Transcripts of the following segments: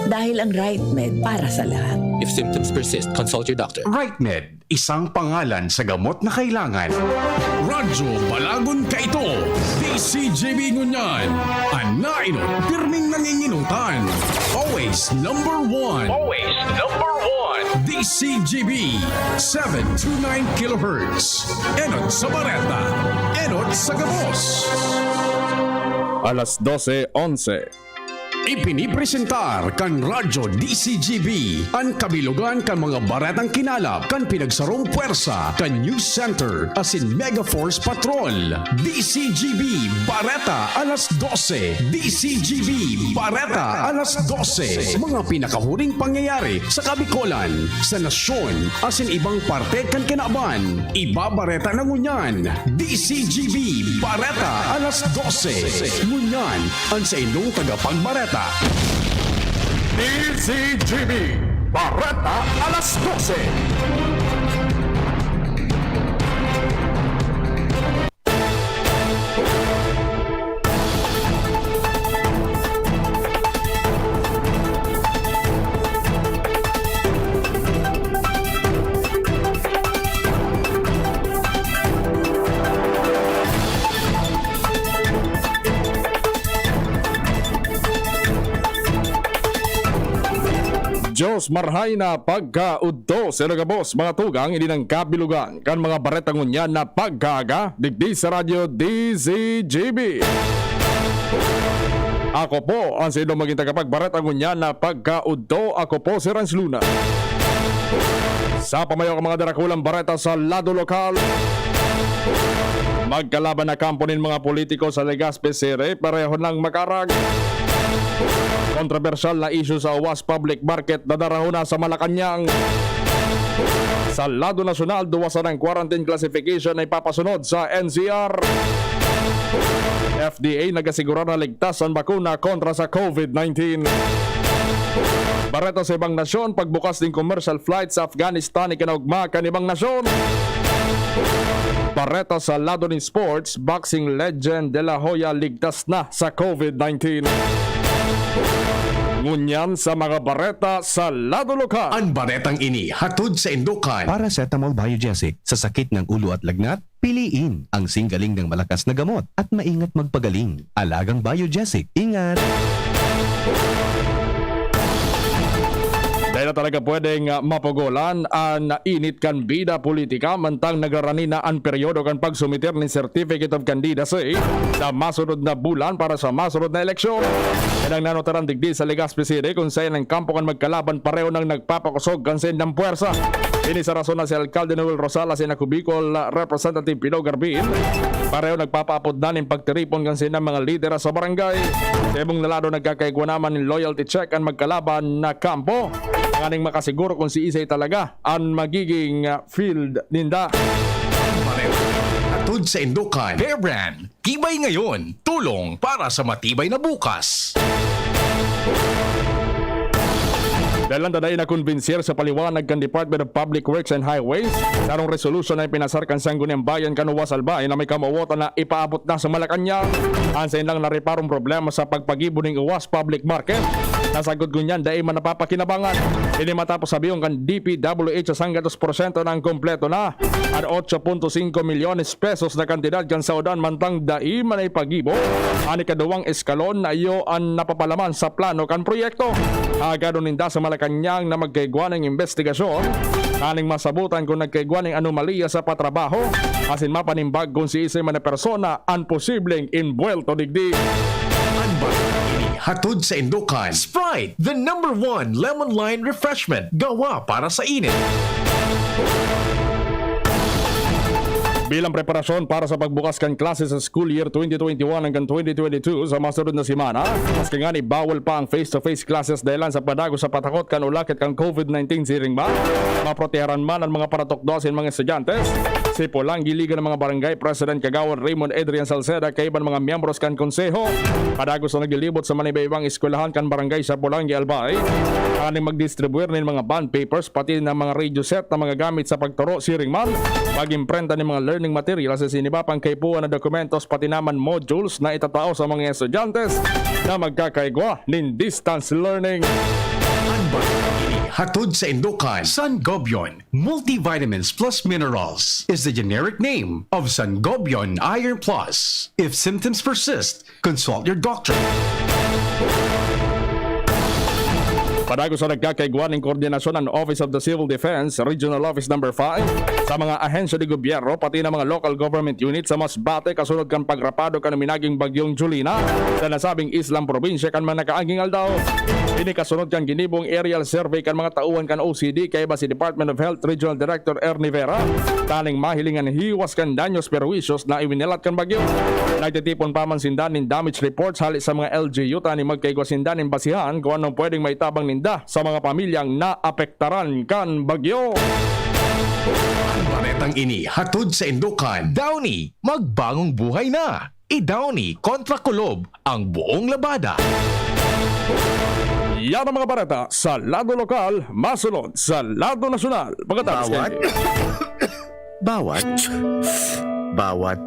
Dahil ang right med para sa lahat. If symptoms persist, consult your doctor. RightMed, isang pangalan sa gamot na kailangan. Radyo Balagon ka ito. DCJB Ngunyan. Anainot, pirming nanginginutan. Always number one. Always number one. DCJB 729 kHz. Enot sa Bareta. Enot sa Gabos. Alas 12:11. Ipinipresentar kan Radyo DCGB ang kabilugan kan mga baretang kinalap kan pinagsarong puwersa kan News Center asin Mega Force Patrol. DCGB Bareta alas 12. DCGB Bareta alas 12. Mga pinakahuling pangyayari sa Kabikolan, sa nasyon asin ibang parte kan kinaban. Ibabareta na ngunyan. DCGB Bareta alas 12. Ngunyan ang sa inyong tagapagbareta. DCGB Bareta alas 12. Diyos marhay na pagkaudto sa nagabos mga tugang hindi ng kabilugan kan mga baretang unyan na pagkaga digdi sa radyo DCGB. Ako po ang sino maging tagapagbaretang unyan na pagkaudto. Ako po si Rans Luna. Sa pamayaw ng mga darakulang bareta sa lado lokal, magkalaban na kampo ng mga politiko sa Legazpi City, pareho ng makarag. Kontrobersyal na issue sa UAS Public Market na darahuna sa Malacanang. Sa lado nasyonal, duwasan ng quarantine classification ay papasunod sa NCR. FDA nagasigura na ligtas ang bakuna kontra sa COVID-19. Bareta sa ibang nasyon, pagbukas ng commercial flight sa Afghanistan ikinaugma kan ibang nasyon. Bareta sa lado ng sports, boxing legend De La Hoya ligtas na sa COVID-19. Ngunyan sa mga bareta sa lado lokal. Ang baretang ini hatod sa Indukan. Paracetamol Biogesic sa sakit ng ulo at lagnat, piliin ang singgaling ng malakas na gamot at maingat magpagaling. Alagang Biogesic. Ingat! Dahil na talaga pwedeng mapugolan ang init kan bida politika mantang nagarani na ang peryodo kan pagsumitir ng Certificate of Candidacy sa masunod na bulan para sa masunod na eleksyon. Yan ang nanotaran digdi sa Legazpi City kung saan ang kampo kan magkalaban pareho nang nagpapakusog kan sin ng puwersa. Ini sa rason na si Alcalde Noel Rosales na Bicol Representative Pino Garbin. Pareho nagpapaapod na ng pagtiripon kan sin ng mga lidera sa barangay. Sa ibong nalado nagkakaigwa naman ng loyalty check ang magkalaban na kampo. Nganing makasiguro kung si Isay talaga ang magiging field ninda. Hatod sa Indukan. Bear Brand. Tibay ngayon. Tulong para sa matibay na bukas. Dahil lang dadayin na konbinsir sa paliwanag kan Department of Public Works and Highways sarong resolution na ipinasar kan Sangguniang Bayan kanuwa Albay na may kamawota na ipaabot na sa Malacanang. Ansayin lang nariparong problema sa pagpagibo ng UAS Public Market. Nasagot gunyan dahil man napapakinabangan. Ini matapos sabihong kan DPWH sa hanggang 2% ng kompleto na at 8.5 milyones pesos na kantidad kan saudan mantang dahil man ay pagibo. Ani kaduwang eskalon na iyo ang napapalaman sa plano kan proyekto. Agado ninda sa Malacanang na magkaigwa ng investigasyon. Aning masabutan kung nagkaigwa ng anomalya sa patrabaho. Asin mapanimbag kung si isa man na persona ang posibleng inbuelto digdi. Hatod sa Indukan. Sprite, the #1 lemon lime refreshment. Gawa para sa init. Bilang preparasyon para sa pagbukas kan klase sa school year 2021 hanggang 2022 sa masunod na semana, maski nga ni bawal pa ang face-to-face classes dahil sa padago sa patakot kan ulakit kan COVID-19 siring ba? Maproteharan man ang mga paratokdosin mga estudyantes. Si Polang giligan ng mga barangay President Kagawad Raymond Adrian Salceda kay iban mga miyembros kan konseho. Padago sa naglilibot sa manibaybang eskwelahan kan barangay sa Polangi Albay. Kaning magdistribuir ng mga bond papers pati ng mga radio set na mga gamit sa pagturo siring man. Pag-imprenta ng mga learning materials sa sinibapang kaipuan na dokumentos pati naman modules na itatao sa mga estudyantes na magkakaigwa ng distance learning. hatod sa Indukan. Sangobion Multivitamins Plus Minerals is the generic name of Sangobion Iron Plus. If symptoms persist, consult your doctor. Padago sa nagkakaigwan ng koordinasyon ng Office of the Civil Defense, Regional Office No. 5, sa mga ahensya de gobyerno, pati ng mga local government units sa Masbate, kasunod kan pagrapado kan minaging bagyong Julina, sa nasabing Islam Provincia kan mga nakaaging aldaw. Ini kasunod kan ginibong aerial survey kan mga tauhan kan OCD, kay ba si Department of Health Regional Director Ernie Vera, taling mahilingan hiwas kan danyos perwisyos na iwinilat kan bagyo. Nagtitipon pa man sindan ng damage reports halit sa mga LGU, tani magkaigwa sindan ng basihan kung anong pwedeng maitabang ninda sa mga pamilyang naapektaran kan bagyo. Ang baretang ini hatod sa Indukan. Downy, magbagong buhay na. I-Downy kontra Kulob ang buong labada. Yan ang mga barata sa lado lokal, masunod sa lado nasyonal. Pagkatapos Bawat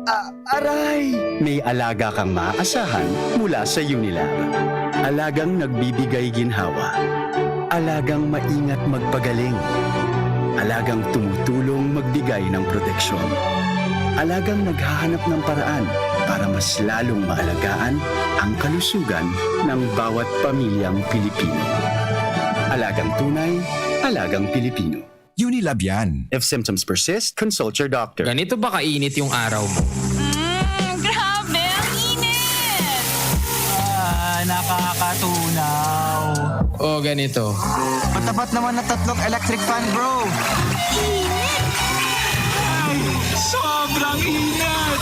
aray! May alaga kang maaasahan mula sa Unilab. Alagang nagbibigay ginhawa. Alagang maingat magpagaling. Alagang tumutulong magbigay ng proteksyon. Alagang naghahanap ng paraan para mas lalong maalagaan ang kalusugan ng bawat pamilyang Pilipino. Alagang tunay, alagang Pilipino. Unilab yan. If symptoms persist, consult your doctor. Ganito ba kainit yung araw mo? Grabe, ang init! Nakakatunaw. O ganito. Matapat naman na 3 electric fan, bro. Init! Sobrang init!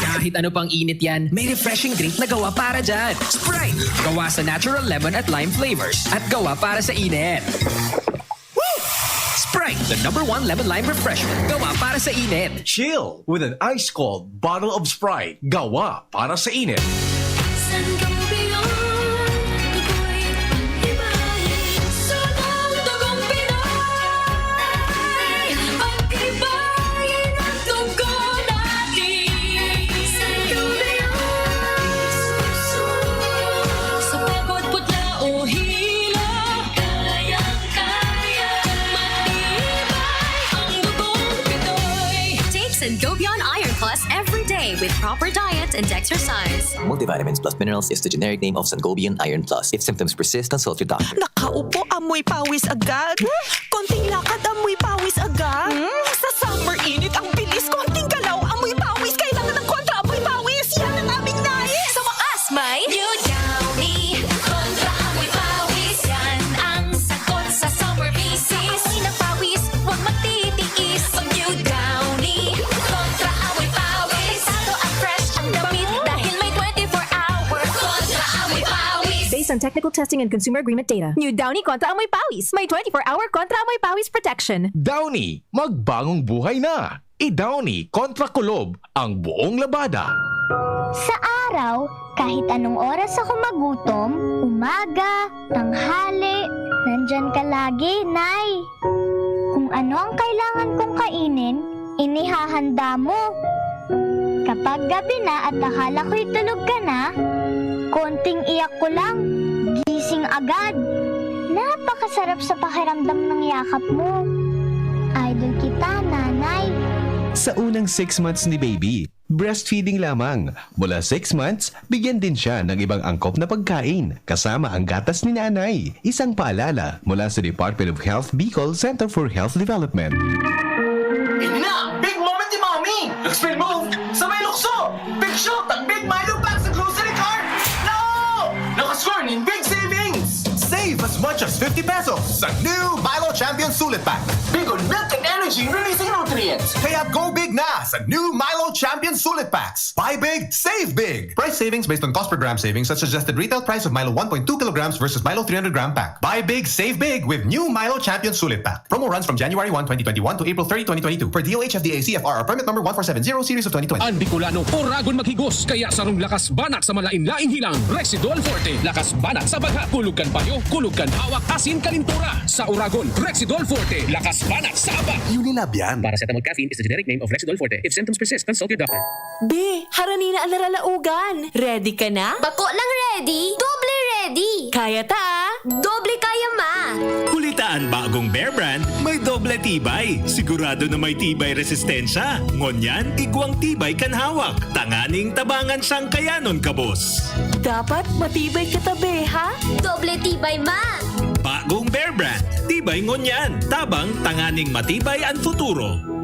Kahit ano pang init yan, may refreshing drink na gawa para dyan. Sprite! Gawa sa natural lemon at lime flavors at gawa para sa init. Sprite, the #1 lemon lime refreshment, gawa para sa init. Chill with an ice-cold bottle of Sprite. Gawa para sa init. Sangobion, ako'y pag-ibahin sa dugong Pinoy. Pag-ibahin ang dugo natin. Sangobion, sa pagod putla o hila, kayang-kaya matibay ang dugong Pinoy. Take Sangobion Iron Plus every day with proper diet and exercise. Multivitamins plus minerals is the generic name of Sangobion Iron Plus. If symptoms persist, consult your doctor. Nakaupo, amoy pawis agad. Konting lakad, amoy pawis agad. Sa summer init, ang bilis. Konting galaw, amoy pawis. Kailangan ng kontra, amoy pawis. Yan ang aming nais. Sa wakas, may New Downy kontra amoy pawis. Yan ang sagot sa summer bisis. Amoy na pawis, huwag matitiis. Pag New Downy kontra amoy pawis. Talo at fresh ang damit dahil may 24-hour kontra amoy pawis. Based on technical testing and consumer agreement data. New Downy Kontra Amoy Pawis. May 24-hour Kontra Amoy Pawis protection. Downy, magbagong buhay na. I-Downy kontra Kulob ang buong labada. Sa araw, kahit anong oras ako magutom, umaga, tanghali, nandyan ka lagi, Nay. Kung ano ang kailangan kong kainin, inihahanda mo. Kapag gabi na at akala ko'y tulog ka na, konting iyak ko lang, gising agad. Napakasarap sa pakiramdam ng yakap mo. Idol kita, Nanay. Sa unang 6 months ni baby, breastfeeding lamang. Mula 6 months, bigyan din siya ng ibang angkop na pagkain, kasama ang gatas ni nanay. Isang paalala mula sa Department of Health Bicol Center for Health Development. Ina! Big moment ni Mommy! Nag-spin move sa may lukso! Big shot ang Big Milo pack sa grocery cart! No! Nakascore ng big savings! Save as much as 50 pesos sa new Milo Champion Sulit Pack. Big on milk and energy releasing nutrients! Kaya go big na sa new Milo Champion Sulit Packs. Buy big, save big. Price savings based on cost per gram savings at suggested retail price of Milo 1.2 kilograms versus Milo 300 gram pack. Buy big, save big with new Milo Champion Sulit Pack. Promo runs from January 1, 2021 to April 30, 2022 for DOH FDA CFR or permit number 1470 series of 2020. Ang Bicolano, oragon maghigos, kaya sarong lakas banat sa malain-laing hilang. Rexidol Forte, lakas banat sa baga. Kulugkan payo, kulugkan hawak, asin kalintura. Sa Oragon, Rexidol Forte, lakas banat sa aba. Unilab yan. Paracetamol caffeine is the generic name of Rexidol Forte. If symptoms persist, consult your doctor. Be, harani na ang naralaugan. Ready ka na? Bako lang ready, doble ready. Kaya ta? Doble kaya ma. Kulitan! Ang bagong Bear Brand may doble tibay. Sigurado na may tibay resistensya. Ngunyan, igwang tibay kan hawak. Tanganing tabangan siyang kayanon kabos. Dapat matibay katabi, ha? Doble tibay, ma! Bagong Bear Brand. Tibay ngunyan. Tabang tanganing matibay ang futuro.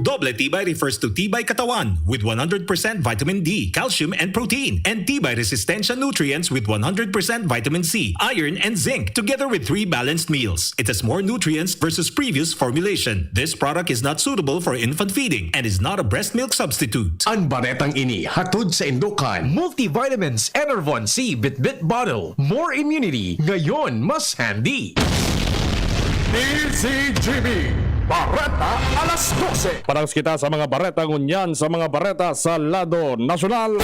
Doble tibay refers to tibay katawan with 100% vitamin D, calcium, and protein, and tibay resistensya nutrients with 100% vitamin C, iron, and zinc, together with 3 balanced meals. It has more nutrients versus previous formulation. This product is not suitable for infant feeding and is not a breast milk substitute. Ang baretang ini hatod sa Indokan Multivitamins Enervon C Bit-Bit Bottle. More immunity, ngayon mas handy. DCGB Bareta alas 12. Parang kita sa mga bareta ngunyan sa mga bareta sa lado nasyonal.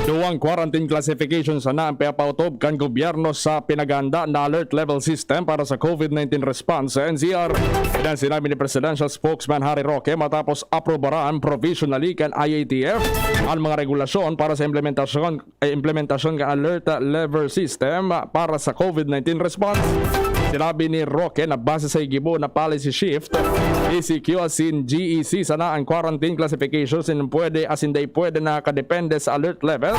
Duwang quarantine classification sana ang pinapautob kan gobyerno sa pinaganda na alert level system para sa COVID-19 response sa NCR. Yan sinabi ni Presidential Spokesman Harry Roque matapos aprobaran provisionally kan IATF ang mga regulasyon para sa implementasyon kan alert level system para sa COVID-19 response. Sinabi ni Roque na base sa igibo na policy shift, ECQ asin GEC sana ang quarantine classification asinday pwede na kadepende sa alert level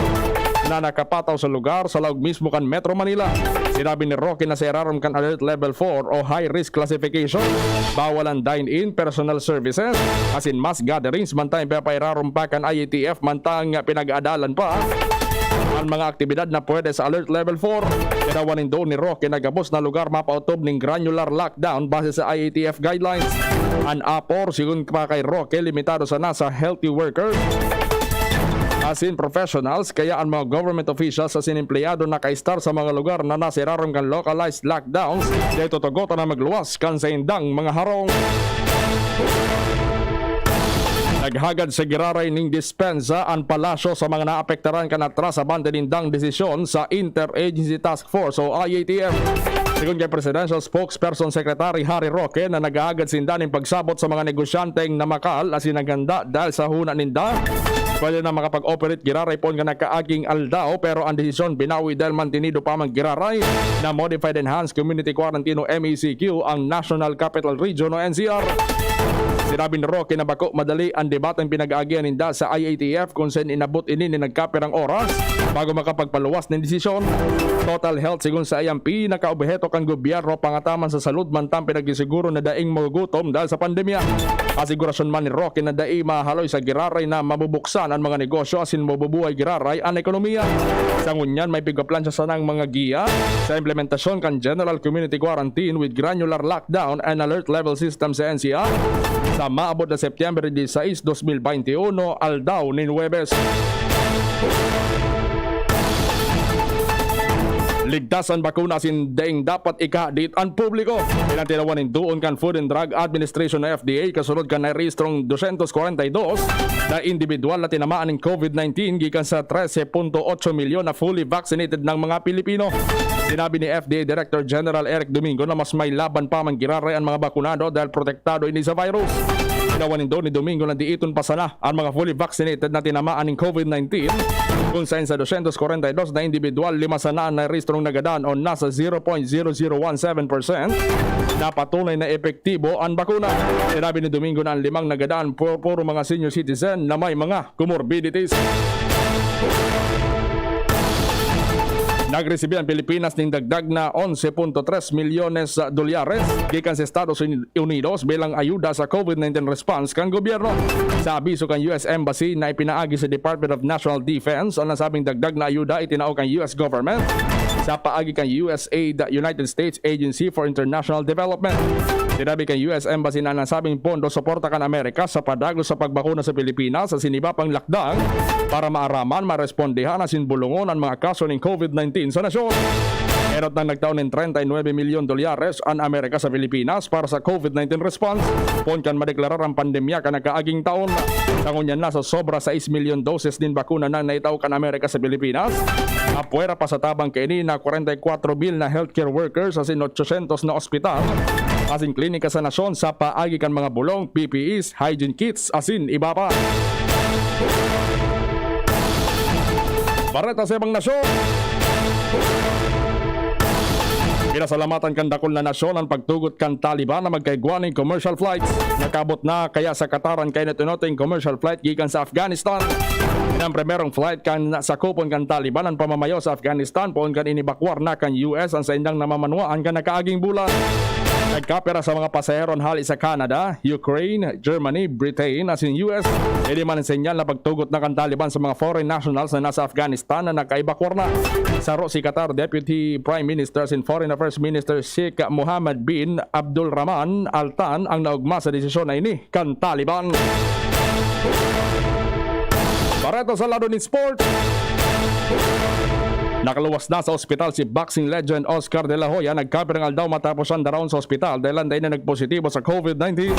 na nakapataw sa lugar sa laog mismo kan Metro Manila. Sinabi ni Roque na sa irarom kan alert level 4 o high risk classification, bawal ang dine-in personal services asin mass gatherings mantang pairarom pa kan IATF mantang pinag-aadalan pa ang mga aktibidad na pwede sa alert level 4. Kinawanin doon ni Roque na gabos na lugar mapautob ng granular lockdown base sa IATF guidelines. Ang apor, sigun pa kay Roque, limitado sana sa healthy workers asin professionals, kaya ang mga government officials asin empleyado na ka-star sa mga lugar na nasiraron kan localized lockdowns dahil tutugotan na magluwas kan sa indang mga harong. Naghagad sa giraray ning dispensa ang palasyo sa mga naapektaran kan atras sa bandanindang desisyon sa Interagency Task Force o IATF. Sigon kay Presidential Spokesperson Secretary Harry Roque na nag-aagad sinda ng pagsabot sa mga negosyanteng namakal asin naganda dahil sa huna ninda. Pwede na makapag-operate giraray po nga nakaaging aldao pero ang desisyon binawi dahil mantinido pa mang giraray na Modified Enhanced Community Quarantine o MECQ ang National Capital Region o NCR. Sinabi ni Roque na bako madali ang debatang pinag-aagian ninda sa IATF kung saan inabot ini ni nagkapirang oras bago makapagpaluwas ng desisyon. Total health sigun sa IMP nakaubeheto kang gobyerno pangataman sa salud mantang pinagsisiguro na daing magugutom dahil sa pandemya. Asigurasyon man ni Roque na daing mahaloy sa giraray na mabubuksan ang mga negosyo asin mabubuhay giraray ang ekonomiya. Sa ngunyan may pigaplansya sanang mga giya sa implementasyon kan General Community Quarantine with granular lockdown and alert level system sa NCR sa maabot na September 16, 2021, aldaw ni Huwebes. Ligtas ang bakuna asin daing dapat ikadit ang publiko. Pinatinawanin doon kan Food and Drug Administration na FDA kasunod kan nairehistrong 242 na individual na tinamaan ng COVID-19 gikan sa 13.8 milyon na fully vaccinated ng mga Pilipino. Sinabi ni FDA Director General Eric Domingo na mas may laban pa man giraray ang mga bakunado dahil protektado ini sa virus. Tinawanin doon ni Domingo na diiton pa sana ang mga fully vaccinated na tinamaan ng COVID-19 kung saan sa 242 na individual, 5 sana na rehistrong nagadaan o nasa 0.0017% na patunay na epektibo ang bakuna. Sinabi ni Domingo na ang 5 nagadaan puro mga senior citizen na may mga comorbidities. Nagresibi ang Pilipinas ng dagdag na 11.3 milyones dolyares gikan sa Estados Unidos bilang ayuda sa COVID-19 response kan gobyerno. Sa abiso kan US Embassy na ipinaagi sa Department of National Defense ang nasabing dagdag na ayuda itinao kan US government sa paagi kan USAID, United States Agency for International Development. Sinabi kay US Embassy na nasabing pondo suporta kan Amerika sa padagos sa pagbakuna sa Pilipinas sa sinibapang lakdang para maaraman, marespondihan asin bulungon ang mga kaso ng COVID-19 sa nasyon. Erot nang nagtaon ng 39 milyon dolyares ang Amerika sa Pilipinas para sa COVID-19 response. Pon kan madeklarar ang pandemya kan nakaaging taon. Tangunyan na sa sobra 6 milyon doses din bakuna na naitaw kan Amerika sa Pilipinas. Apuera pa sa tabang kaini na 44,000 na healthcare workers asin 800 na ospital asin klinika sa nasyon sa paagi kan mga bulong, PPEs, hygiene kits asin iba pa. Bareta sa ibang nasyon. Pinasalamatan kan dakol na nasyon ang pagtugot kan Taliban na magkaigwaning commercial flights. Nakabot na kaya sa Qataran kay natunoting commercial flight gikan sa Afghanistan. Ang primerong flight kan sa kupon kan Taliban ang pamamayo sa Afghanistan poon kan inibakwar na kan US ang sa indang namamanwaan kan nakaaging bulan. Nagkapera sa mga pasaheron hali sa Canada, Ukraine, Germany, Britain as in US. Hindi man ang senyal na pagtugot na kan Taliban sa mga foreign nationals na nasa Afghanistan na nakaibakwar na. Saro si Qatar Deputy Prime Minister and Foreign Affairs Minister Sheikh Mohammed bin Abdul Rahman Al Thani ang naugma sa desisyon na ini kan Taliban. Pareto sa lado ni sport. Nakaluwas na sa ospital si boxing legend Oscar De La Hoya. Nagkapirangal daw matapos ang daraon sa ospital dahil day na nagpositibo sa COVID-19.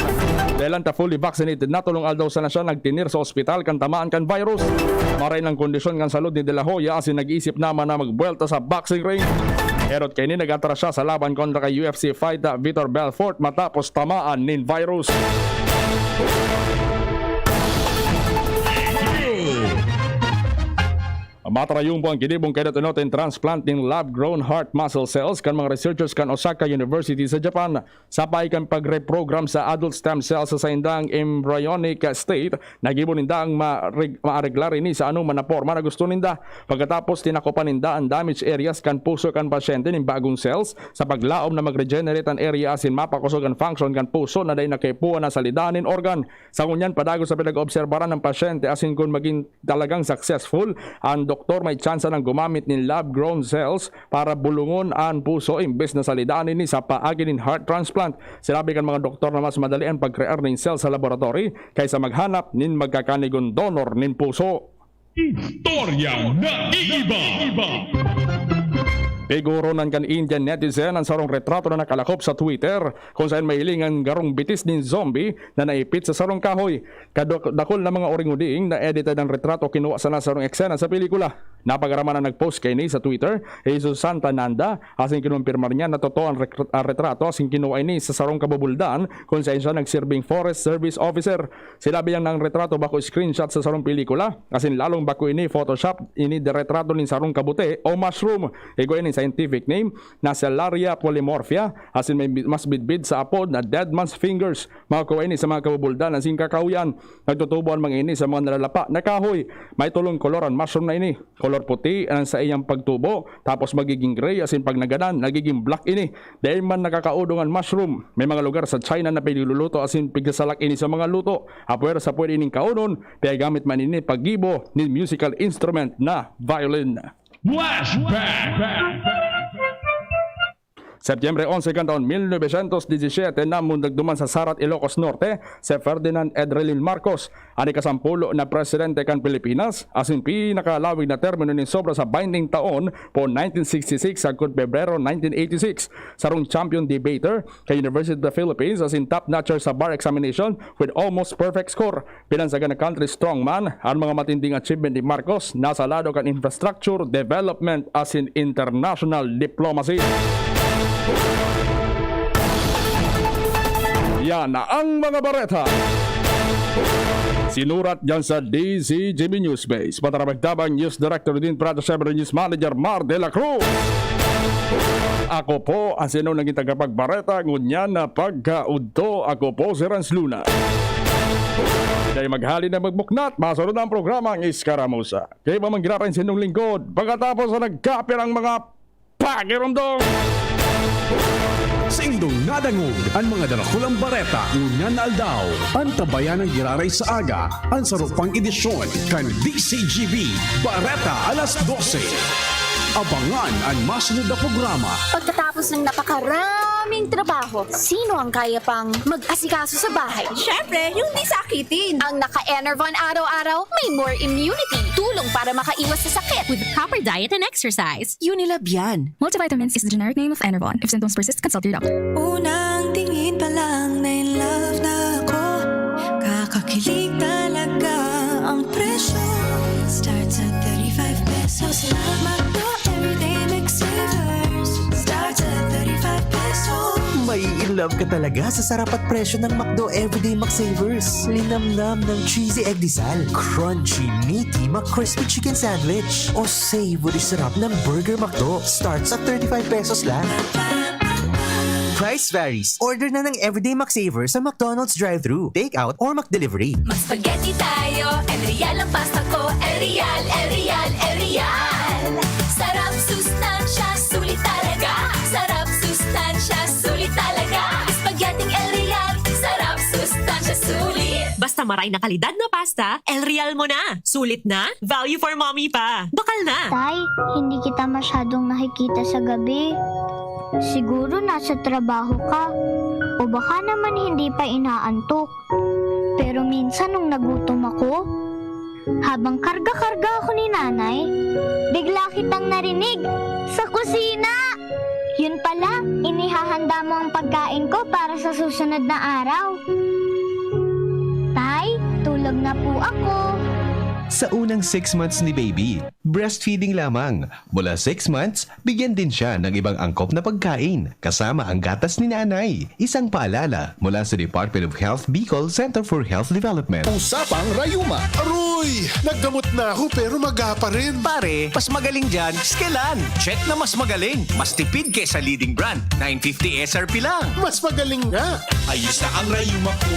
Dahil ta fully vaccinated na tulungal daw sana siya nagtinir sa ospital kan tamaan kan virus. Maray ng kondisyon kan salud ni De La Hoya asin nag-isip naman na magbuelta sa boxing ring. Herod kay ni nag-atras siya sa laban kontra kay UFC fighter Vitor Belfort matapos tamaan nin virus. Matarayong po ang kinibong kay natunotin transplanting lab-grown heart muscle cells kan mga researchers kan Osaka University sa Japan. Sapay kan pag-reprogram sa adult stem cells sa indang embryonic state. Nagibon ninda ang maareglar ini sa anong manaporma na gusto ninda. Pagkatapos tinakopan ninda ang damaged areas kan puso kan pasyente ng bagong cells sa paglaom na mag-regenerate ang area asin mapakusog ang function kan puso na day nakaipuan na sa lidanin organ. Sa kunyan padago sa pinag-obserbaran ng pasyente asin kung maging talagang successful ang doktor may tsansa ng gumamit ng lab-grown cells para bulungon ang puso imbes na salidanin ni sa paagi ng heart transplant. Sinabi kan mga doktor na mas madali ang pag-create ng cells sa laboratory kaysa maghanap ng magkakanigon donor ng puso. Istorya na iiba. Piguronan kan Indian netizen ang sarong retrato na nakalakop sa Twitter kung saan may hilingan garong bitis din zombie na naipit sa sarong kahoy. Kadakol na mga oringuding na edited ang retrato kinuha sa nasarong eksena sa pelikula. Napagaraman na nagpost kay ni sa Twitter, Jesus Santa Nanda, asin kinumpirmar niya na totoo ang retrato asin kinuha ni sa sarong kabubuldan kung saan siya nagsirbing Forest Service Officer. Sinabi niya ng retrato bako screenshot sa sarong pelikula, asin lalong bako ini Photoshop ini de retrato ni sarong kabute o mushroom. Ego ini scientific name na Cellaria polymorphia asin may mas bidbid sa apod na dead man's fingers. Makakuha ini sa mga kabubuldan asin kakauyan. Nagtutubo ang mga ini sa mga nalalapa na kahoy. May tulong kolor ang mushroom na ini. Kolor puti ang sa iyang pagtubo tapos magiging gray asin pag naganan nagiging black ini. Dahil man nakakaudong ang mushroom. May mga lugar sa China na piniluluto asin pigsasalak ini sa mga luto. Apwer sa pwede ining kaunon kaya gamit man ini paggibo ni musical instrument na violin. Flashback. Setyembre 11 kan taon 1917 namon nagduman sa Sarat, Ilocos Norte si Ferdinand Edrelin Marcos, ani kasampulo na presidente kan Pilipinas asin pinakalawig na termino ni sobra sa binding taon po 1966 hangtod Pebrero 1986. Sarong champion debater kay University of the Philippines asin top notcher sa bar examination with almost perfect score. Pinansagan na country strongman ang mga matinding achievement ni Marcos nasa lado kan infrastructure development asin international diplomacy. Yan na ang mga bareta. Sinurat dyan sa DCGB Newsbase. Patarabagdabang News Director din Prado 7 News Manager Mar de la Cruz. Ako po ang sino naging tagapagbareta ngunyan na pagkaudto. Ako po si Rans Luna. Kaya maghali na magbuknat, masunod ang programa ang Iskaramusa. Kaya ba manggirapan sinong lingkod pagkatapos na nagkapir ang mga pakirumdong. Sa indong nadangog, ang mga darakulang bareta, ngunyan na aldaw, ang tabayan ng giraray sa aga, ang sarupang edisyon, kan DCGB, Bareta alas 12. Abangan ang masunod na programa. Pagkatapos ng napakaraming trabaho, sino ang kaya pang mag-asikaso sa bahay? Syempre, yung di sakitin. Ang naka-Enervon araw-araw, may more immunity. Tulong para makaiwas sa sakit. With proper diet and exercise. Unilab yan. Multivitamins is the generic name of Enervon. If symptoms persist, consult your doctor. Unang tingin pa lang na in love na ako. Kakakilig talaga ang presyo. Starts at 35 pesos lang. Magdo everyday McSavers. Starts at 35 pesos. May in love ka talaga sa sarap at presyo ng McDo Everyday McSavers. Linamnam ng cheesy egg disal, crunchy, meaty McCrispy chicken sandwich, o savory sarap ng Burger McDo. Starts at 35 pesos lang. price varies. Order na ng Everyday McSaver sa McDonald's drive-thru, take-out, or McDelivery. Mag-spaghetti tayo, El Real ang pasta ko, El Real, El Real, El Real. Sarap, sustansya, sulit talaga. Sarap, sustansya, sulit talaga. Spaghetti El Real, sarap, sustansya, sulit. Basta maray na kalidad na pasta, El Real mo na. Sulit na, value for mommy pa. Bakal na. Tay, hindi kita masyadong nakikita sa gabi. Siguro nasa trabaho ka. O baka naman hindi pa inaantok. Pero minsan nung nagutom ako, habang karga-karga ako ni nanay, bigla kitang narinig sa kusina. Yun pala, inihahanda mo ang pagkain ko para sa susunod na araw. Tay, tulog na po ako. Sa unang 6 months ni baby, breastfeeding lamang. Mula 6 months, bigyan din siya ng ibang angkop na pagkain, kasama ang gatas ni nanay. Isang paalala mula sa Department of Health Bicol Center for Health Development. Usapang Rayuma. Aroy! Naggamot na ako pero maga pa rin. Pare, mas magaling dyan, Skelan. Check na mas magaling. Mas tipid kesa leading brand. 950 SRP lang. Mas magaling nga. Ayos na ang Rayuma ko.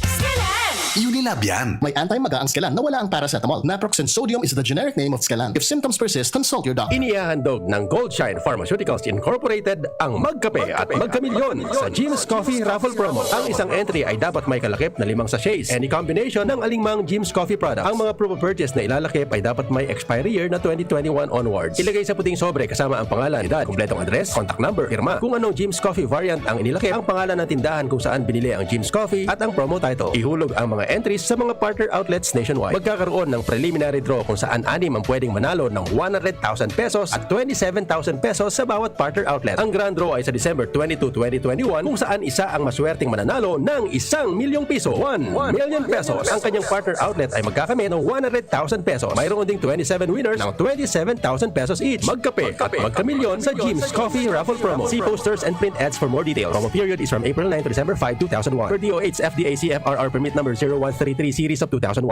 Skelan! Unilab yan. May anti-maga ang Skelan na wala ang paracetamol. Naproxen sodium is the generic name of Skelan. If symptoms persist, consult your doctor. Inihahandog ng Goldshine Pharmaceuticals Incorporated ang Magkape at Magkamilyon sa Jim's Coffee Raffle Promo. Ang isang entry ay dapat may kalakip na 5 sachets. Any combination ng alingmang Jim's Coffee products. Ang mga promo purchase na ilalakip ay dapat may expiry year na 2021 onwards. Ilagay sa puting sobre kasama ang pangalan, edad, kumpletong address, contact number, firma. Kung anong Jim's Coffee variant ang inilakip, ang pangalan ng tindahan kung saan binili ang Jim's Coffee at ang promo title. Ihulog ang mga entries sa mga partner outlets nationwide. Magkakaroon ng preliminary draw kung saan 6 ang pwedeng manalo ng 100,000 pesos at 27,000 pesos sa bawat partner outlet. Ang grand draw ay sa December 22, 2021 kung saan isa ang maswerteng mananalo ng 1 milyong piso. 1 million pesos. Ang kanyang partner outlet ay magkakamit ng 100,000 pesos. Mayroon ding 27 winners ng 27,000 pesos each. Magkape at magkamilyon sa Jim's Coffee Raffle Promo. See posters and print ads for more details. Promo period is from April 9 to December 5, 2001. Per DOH FDA CFRR permit number 0133 series of 2001.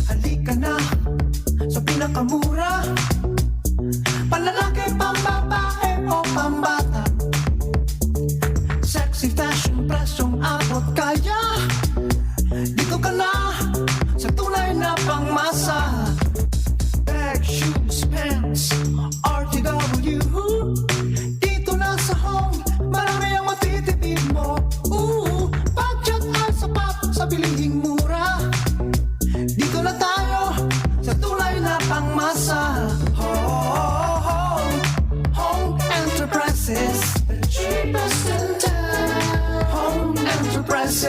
Halika na sa pinakamura. Panlalaki, pambabae o pambata. Sexy fashion, presyong abot kaya. Dito ka na sa tunay na pangmasa. Bag, shoes, pants, RTW. Dito na sa home, marami ang matitipid mo. Budget ay sapat sa bilihing mura. Dito na tayo sa tunay na pangmasa. Home Enterprises, the cheapest in town. Home Enterprises.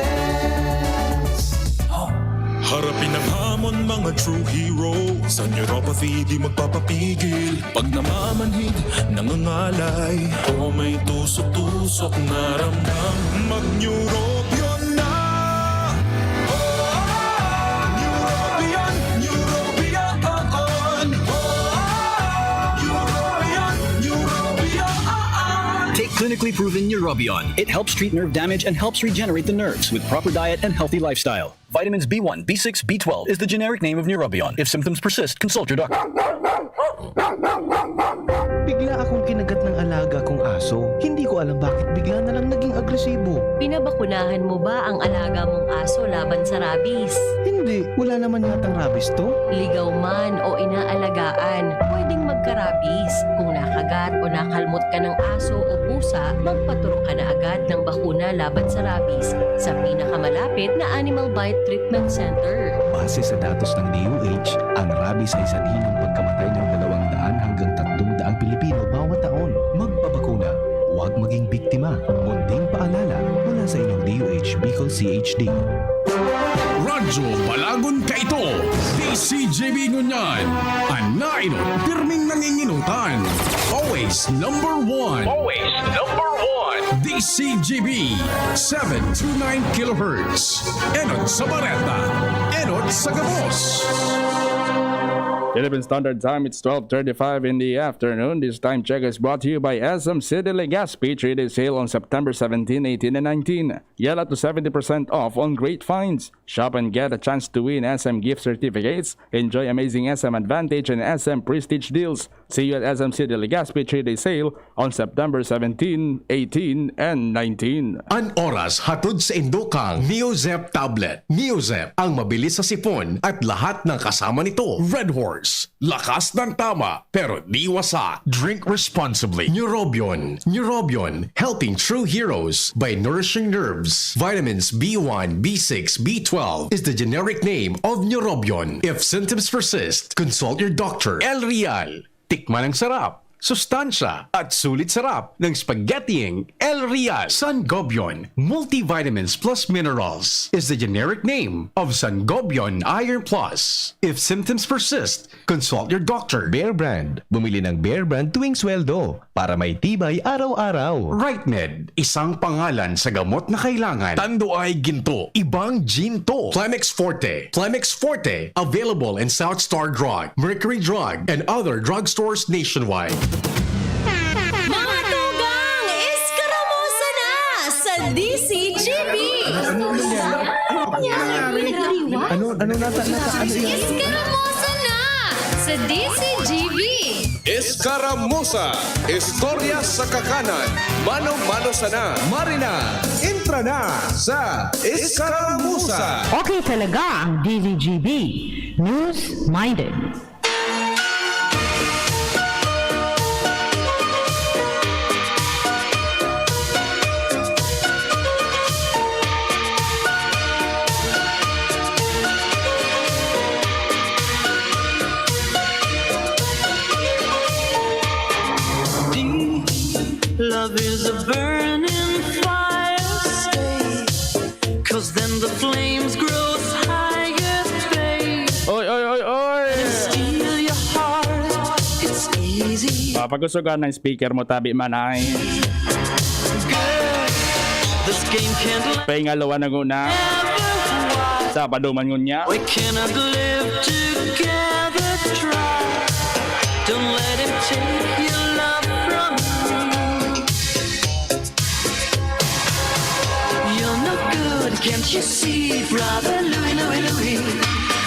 Harapin ang hamon, mga true hero. Sa neuropathy di magpapapigil. Pag namamanhid, nangangalay, o may tusok-tusok na ramdam, mag-neurobion na. Neurobion, Neurobion on. Neurobion, Neurobion. Take clinically proven Neurobion. It helps treat nerve damage and helps regenerate the nerves with proper diet and healthy lifestyle. Vitamins B1, B6, B12 is the generic name of Neurobion. If symptoms persist, consult your doctor. Bigla akong kinagat ng alaga kong aso. Hindi ko alam bakit bigla na lang naging agresibo. Pinabakunahan mo ba ang alaga mong aso laban sa rabies? Hindi, wala naman yatang rabies to. Ligaw man o inaalagaan, pwedeng magka-rabies. Kung nakagat o nakalmot ka ng aso o pusa, magpaturok ka na agad ng bakuna laban sa rabies sa pinakamalapit na Animal Bite Treatment Center. Base sa datos ng DOH, ang rabies ay sanhi ng pagkamatay ng 200 hanggang 300 Pilipino bawat taon. Magpabakuna, huwag maging biktima. Munting paalala mula sa inyong DOH Bicol CHD. Radyo Balagon Kaito, DCJB Ngunyan, Anainot, pirming nanginginutan. Always number one. Always number one. DCJB, 7 to 9 kilohertz. Enot sa Bareta, Enot sa Gabos. Philippine Standard Time, it's 12:35 in the afternoon. This time check is brought to you by SM City Legazpi. Trade sale on September 17, 18, and 19. Yell up to 70% off on great finds. Shop and get a chance to win SM gift certificates. Enjoy amazing SM Advantage and SM Prestige deals. See you at SMC de Legazpi 3-day sale on September 17, 18, and 19. An oras hatod sa Indokang Neozep tablet. Neozep ang mabilis sa sipon at lahat ng kasama nito. Red Horse, lakas ng tama pero di wasak. Drink responsibly. Neurobion. Neurobion, helping true heroes by nourishing nerves. Vitamins B1, B6, B12 is the generic name of Neurobion. If symptoms persist, consult your doctor. El Real. Tikman ang sarap, sustansya at sulit sarap ng spaghettiing El Real. Sangobion Multivitamins Plus Minerals is the generic name of Sangobion Iron Plus. If symptoms persist, consult your doctor. Bear Brand. Bumili ng Bear Brand tuwing sweldo para may tibay araw-araw. RightMed, isang pangalan sa gamot na kailangan. Tanduay Ginto, ibang ginto. Plemex Forte. Plemex Forte, available in South Star Drug, Mercury Drug, and other drugstores nationwide. Mga tugang, iskaramusa na sa DCGB! Iskaramusa na sa DCGB! Escaramuza, istorya sa kakanan, mano-mano sana, Marina, intra na sa Escaramuza. Okay talaga ang DZGB. News-minded. Love is a burning fire, stay. Cause then the flames grow higher, babe. Oy, oy, oy, oy! Steal your heart, it's easy. Papagusugan ng speaker mo tabi manay. Girl, this game can't last. Pangalawa na guna. Sa paduman ngunya. We cannot live together, try. Don't let him take your love from me. You're no good, can't you see, brother Louie, Louie, Louie?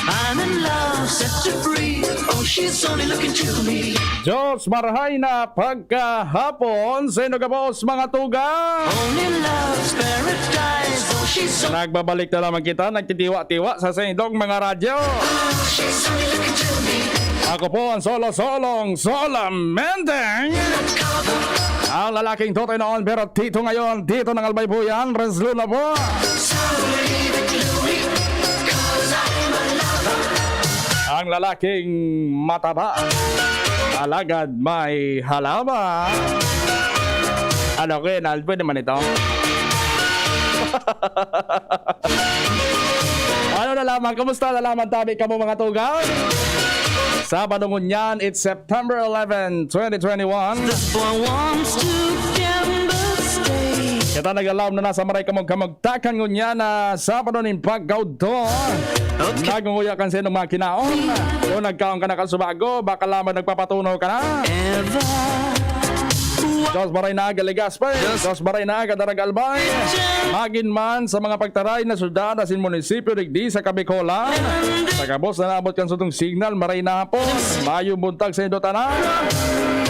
I'm in love, set to free. Oh, she's only looking to me. Diyos marahay na pagkahapon sa inugabos mga tugang. Only love's paradise. Oh, she's so. Nagbabalik na naman kita, nagtitiwa-tiwa sa sindong mga radyo. Oh, she's only looking to me. Ako po ang solo-solong Solamendeng. Ang lalaking totoy noon pero tito ngayon, tito ng Albaybuyan, Reslu na po. So leave it, Louie, 'cause I'm a lover. Ang lalaking mataba, alagad may halaba. Ano Kenal, pwede man ito? Ano na lamang, kumusta na lamang tabi ka mo mga tugaw? Sabado ngunyan, it's September 11, 2021. This boy wants to gamble, stay. Kita nag-alam na nasa maray kamag-kamagtakan ngunyan na Sabado nin paggaw to. Nagunguya kan sa inong mga kinaon. Kung nagkaon ka na kasubago, baka lamang nagpapatunaw ka na. Diyos maray na aga Legazpi, Diyos maray na aga Daragalbay. Magin man sa mga pagtaray na syudad asin munisipyo digdi sa Kabikolan. Sa kabos na naabot kan sa itong signal, maray na po. Mayong buntag sa indo tanan.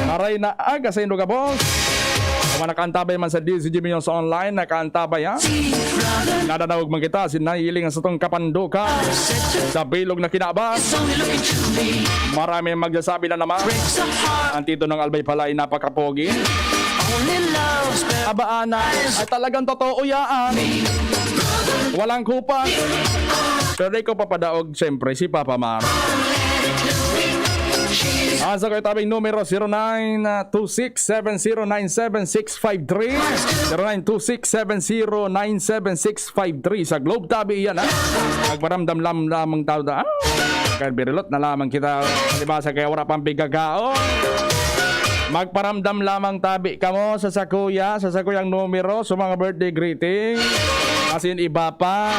Maray na aga sa indo kabos. Kung nakaantabay man sa DCGB nyo sa online, nakaantabay ha. Nadadawag man kita, sinahiling sa itong kapanduka. Sa bilog na kinabas. Marami magsasabi na naman. Ang tito ng Albay pala ay napakapogi. Abaana ay talagang totoo yaan. Walang kupan. Pero di ko papadaog siyempre si Papa Mar. Asa kayo tabing numero 0926709763 0926709763 sa Globe Tabi yan ha. Nagparamdam lamang tao da. Kaya birilot na lamang kita. Diba sa kaya wala pang bigagao. Magparamdam lamang tabi ka mo sa sakuyang numero sa mga birthday greeting. Kasi iba pa.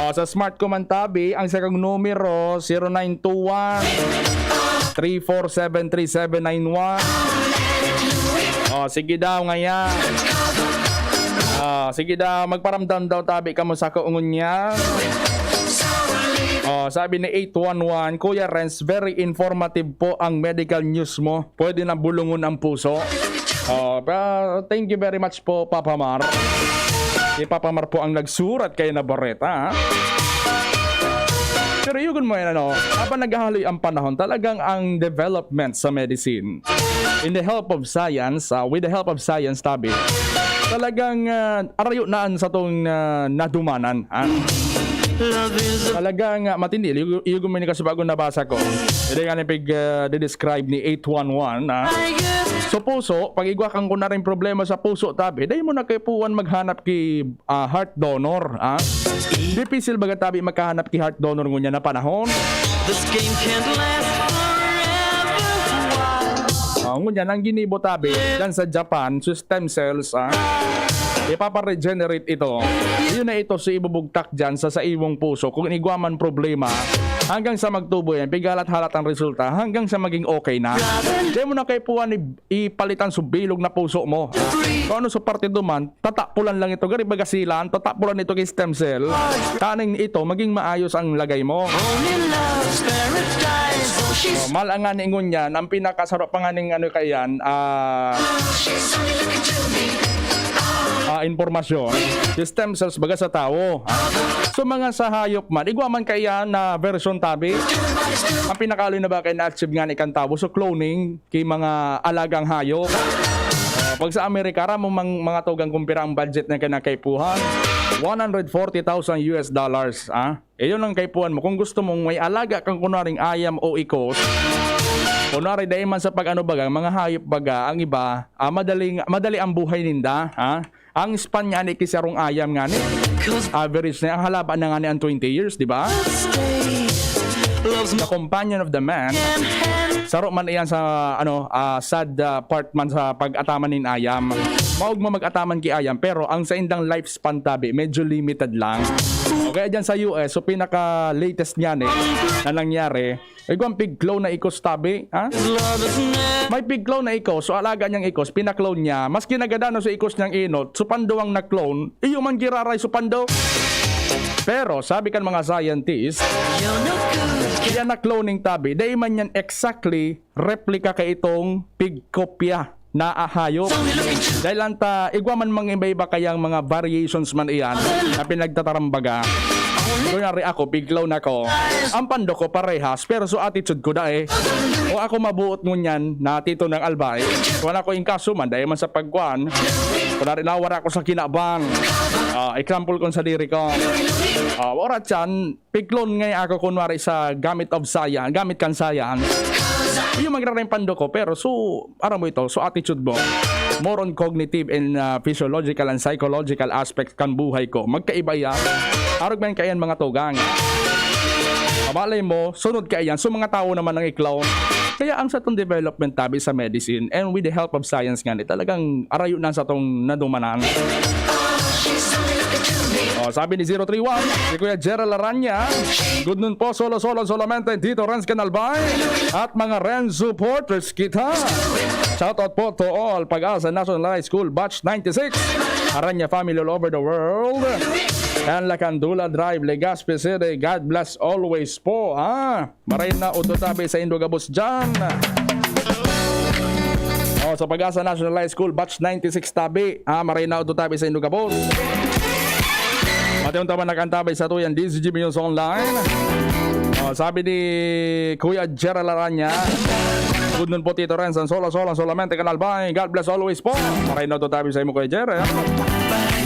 Sa smart ko man tabi, ang sakang numero 0921-3473791. Sige daw ngaya. Sige daw, magparamdam daw tabi ka mo sa kuungon niya. Sabi ni 811, Kuya Renz, very informative po ang medical news mo. Pwede na bulungon ang puso. Thank you very much po, Papa Mar. Si Papa Mar po ang nagsurat kay Navarrete. Pero yun mo yan, habang naghahaloy ang panahon, talagang ang development sa medicine, in the help of science, with the help of science, tabi, talagang arayo naan sa itong nadumanan. Talagang matindi. Yung gumini kasi bago nabasa ko. Hindi nga nipig-describe ni 811. So puso, pag igwakan ko na rin problema sa puso, tabi, dahil mo na kay puwan maghanap ki heart donor. Difficile baga tabi magkahanap ki heart donor ngunya na panahon. This game can't last forever. Ngunya nang ginibo tabi dyan sa Japan, so stem cells, ipaparegenerate ito. Yun na ito sa ibubugtak dyan sa imong puso. Kung igwaman problema, hanggang sa magtubo yan, pigalat-halat ang resulta, hanggang sa maging okay na. Di mo na kay puwan ipalitan sa bilog na puso mo. Kung ano sa parte duman, tatapulan lang ito. Gari bagasilan, tatapulan ito kay stem cell. Kaning ito, maging maayos ang lagay mo. Malangan ingon yan, ang pinakasarap pa nga ning kayan, informasyon, stem cells baga sa tao. So mga sa hayop man, igwaman kaya na version tabi, ang pinakaloy na ba kay na-achieve nga ni kantawo, so cloning kay mga alagang hayop. Pag sa Amerika, ramong mga tugang kumpira ang budget na kinakaipuhan, $140,000 US. Yun ang kaipuhan mo. Kung gusto mong may alaga kang kunaring ayam o ikos, kunwari dahil man sa pag-ano baga, mga hayop baga, ang iba, madali ang buhay ninda. Ang span niya ni kisarong ayam nga ni. Average na, ang halaban na nga ni ang 20 years, di ba? The companion of the man. Saro man iyan sa sad part man sa pag-ataman nin ayam. Maug mo mag-ataman ki ayam, pero ang sa indang lifespan tabi medyo limited lang. Kaya dyan sa US, so pinaka-latest niyan na nangyari, igwang pig clone na ikos tabi. May pig clone na ikos, so alaga niyang ikos, pina-clone niya. Mas kinagadano sa ikos niyang inot, so panduang na-clone, iyo man giraray so pando. Pero sabi kan mga scientists, yan na cloning tabi, dahil man yan exactly replica kay itong pig kopya na ahayop. Dahil anta, igwaman mga iba-iba kayang mga variations man iyan na pinagtatarambaga. Kunyari ako, pig clone ako. Ang pando ko parehas, pero so attitude ko da o ako mabuot ngunyan na tito ng albay. Kung ako inkaso man, dahil man sa pagkuhan, kunwari nawara ako sa kinabang. Example kung sa diri ko. Orat yan, pig clone ngay ako kunwari sa gamit kan science. Yung magraring pando ko, pero so, aram mo ito, so attitude mo, more on cognitive and physiological and psychological aspects kan buhay ko. Magkaiba yan. Arog man kayan mga tugang. Kabalay mo, sunod kayan. So mga tao naman ang i-clone. Kaya ang sa itong development tabi sa medicine and with the help of science nga talagang arayo na sa itong nadumanan. Sabi ni 031, si Kuya Gerald Aranya, good noon po, solamente dito Renz Canalbay at mga Renz supporters kita. Shoutout po to all Pag-asa National High School Batch 96, Aranya family all over the world, and Lacandula Drive, Legazpi City. God bless always po. Maray na utotabi sa Indogabos dyan. Sa Pag-asa National High School Batch 96 tabi, maray na utotabi sa Indogabos. Matayong taman nakantabay sa tuyan DCGB News Online. Sabi ni Kuya Gerald Aranya, good nun po Tito Renz, solamente Canalbay. God bless always po. Maray na ito tabi sa imo Kuya Gerald.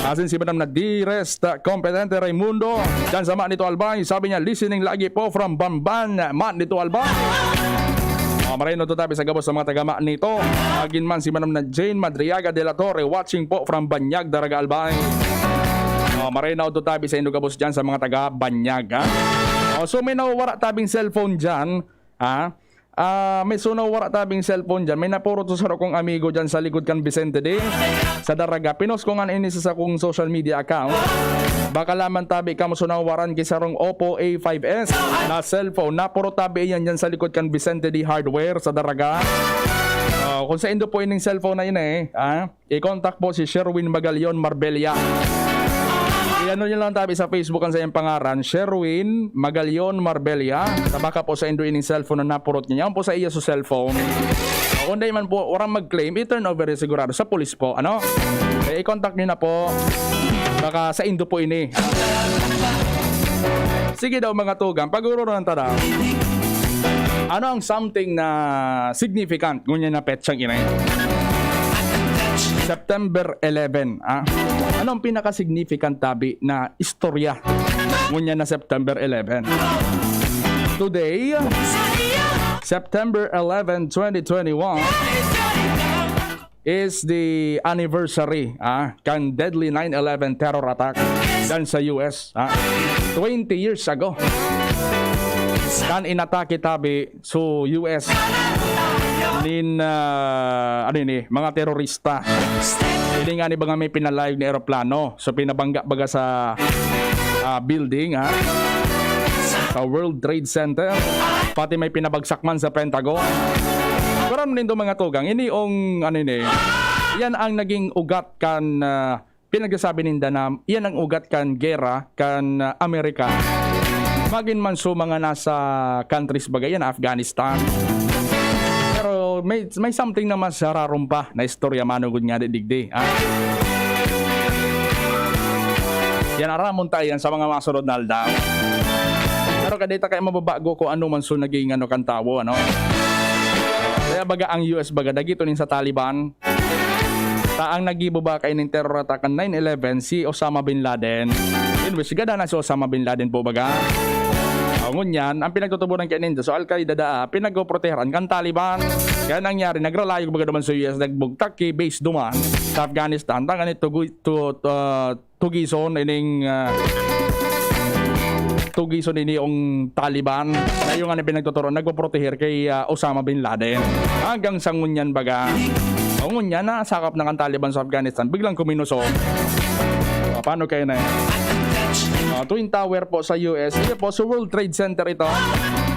Asin si Madam Nadirest Kompetente Raimundo dyan sa Mat nito Albay. Sabi niya, listening lagi po from Bamban, Mat nito Albay. Maray na ito tabi sa gabos sa mga taga-Mat nito. Agin man si Madam na Jane Madriaga de la Torre, watching po from Banyag, Daraga Albay. Maray na ito tabi sa Indogabos dyan sa mga taga-Banyag. So may nawawara tabing cellphone dyan. May nawawara tabing cellphone dyan. May napuro to sa kong amigo dyan sa likod kan Vicente de sa Daraga. Pinos ko nga inisa sa kong social media account. Baka laman tabi ka mo sunawaran kisarong Oppo A5s na cellphone. Napuro tabi yan dyan sa likod kan Vicente de Hardware sa Daraga. Kung sa indo po ining cellphone na yun i-contact po si Sherwin Magalion Marbella. Ano nyo lang tabi sa Facebook ang sa iyong pangaran, Sherwin Magalion Marbella. Tabaka po sa Android ng cellphone na napurot niya. Yan po sa iya sa cellphone. Kung di man po orang mag-claim, i-turn over sigurado sa police po. Ano? Kaya i-contact nyo na po. Baka sa Indo po ini. Sige daw mga tugang, pag-ururo ng tada. Ano ang something na significant ngunyan na petsang inay? September 11. Ano ang pinaka-significant tabi na istorya ngunyan na September 11? Today, September 11, 2021 is the anniversary kan deadly 9/11 terror attack dyan sa US 20 years ago. Kan inatake tabi so US nin mga terorista. Hindi nga ni ba nga may pinalayog na eroplano. So pinabangga baga sa building sa World Trade Center. Pati may pinabagsak man sa Pentagon. Pero nindo mga tugang, iniong yan ang naging ugat kan pinagsasabi ninda na yan ang ugat kan gera kan Amerika. Magin man so mga nasa countries bagayan, Afghanistan. Pero may something na mas rarumpa na istorya manugod nga digdi. Yan aramon tayo sa mga masunod na aldaw. Pero kadita kayo mababago ko ano man so naging kan tawo, ano. Kaya baga ang US baga dagito nin sa Taliban. Taang nagibo ba kay ning terror attack kan 9/11 si Osama bin Laden. In which gada na si Osama bin Laden po baga. Ngunyan, ang pinagtutubunan kay ninja so Al-Qaeda pinagprotehan kan Taliban. Kaya nangyari nagralayog baga naman sa US nagbugtak kay base duman sa Afghanistan tangan ito tugison ining tugison ini yung Taliban na yung pinagtuturuan nagpoproteher kay Osama bin Laden hanggang sa ngunyan baga ngunyan na sakap na kan Taliban sa Afghanistan biglang kuminusok. Paano kayo na Twin Tower po sa US ito po sa World Trade Center ito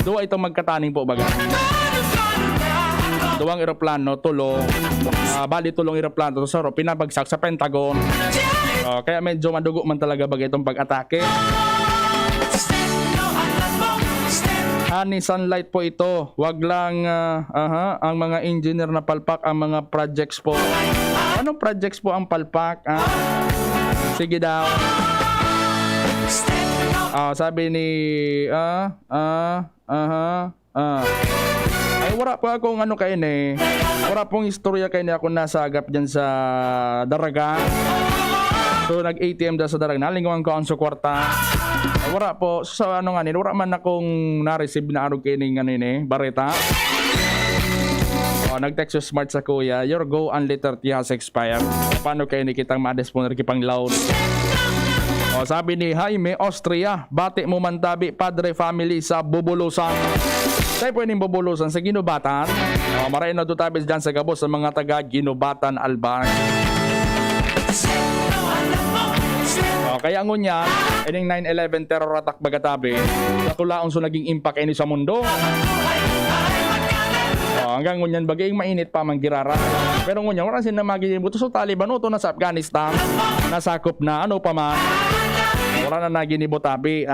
duwa itong magkataning po baga duwang eroplano tulong bali tulong eroplano so pinabagsak sa Pentagon kaya medyo madugo man talaga baga itong pag-atake. Honey sunlight po ito. Wag lang ang mga engineer na palpak ang mga projects po. Anong projects po ang palpak? Sige daw. Sabi ni ay wala po akong kayo wala pong istorya kayo na ako nasagap dyan sa Daraga. So nag-ATM da sa Daraga. Nalingawan ko ang sukwarta. Wala po sa wala man akong na-receive na kayo ng bareta. Nag-text yung smart sa kuya, your go only 30 has expired. Paano kayo nikitang ma-disponer kipang loud? Sabi ni Jaime Austria, bati mo mantabi padre family sa Bubulusan. Tayo pwedeng Bubulusan sa Ginubatan. Maray na tutabis dyan sa Gabos sa mga taga Ginubatan Alban. Kaya ngunya, ining 9/11 terror attack bagatabi, nakulaon so naging impact ini sa mundo. Hanggang ngunyan bagay mainit pa manggirara. Pero ngunyan wala sin na magibuto so Taliban uto na sa Afghanistan. Nasakop na ano pa man. Wala na naginibo tabi,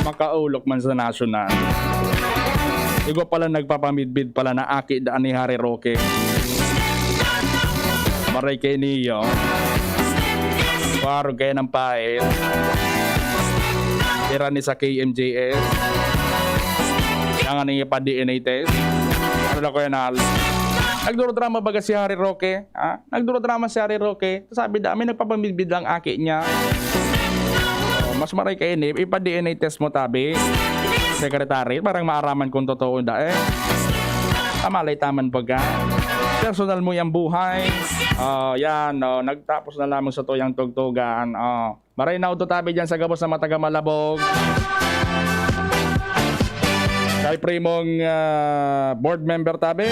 Makaulok man sa national. Igo pala nagpapamidbid pala na aki daan ni Harry Roque. Maray kay niyo. Paro kayo ng pahit. Tira ni sa KMJS. Yang niya pa DNA test. Ano na ko yan nagduro-drama baga si Harry Roque? Nagduro-drama si Harry Roque. Sabi dami nagpapamidbid lang aki niya. Mas maray kayo ipa-DNA test mo tabi. Secretary, parang maaraman kung totoo tamalay taman pagka personal mo yung buhay. Nagtapos na lamang sa tuyang tugtugan. Maray na tabi dyan sa Gabos na mataga Malabog. Kay primong board member tabi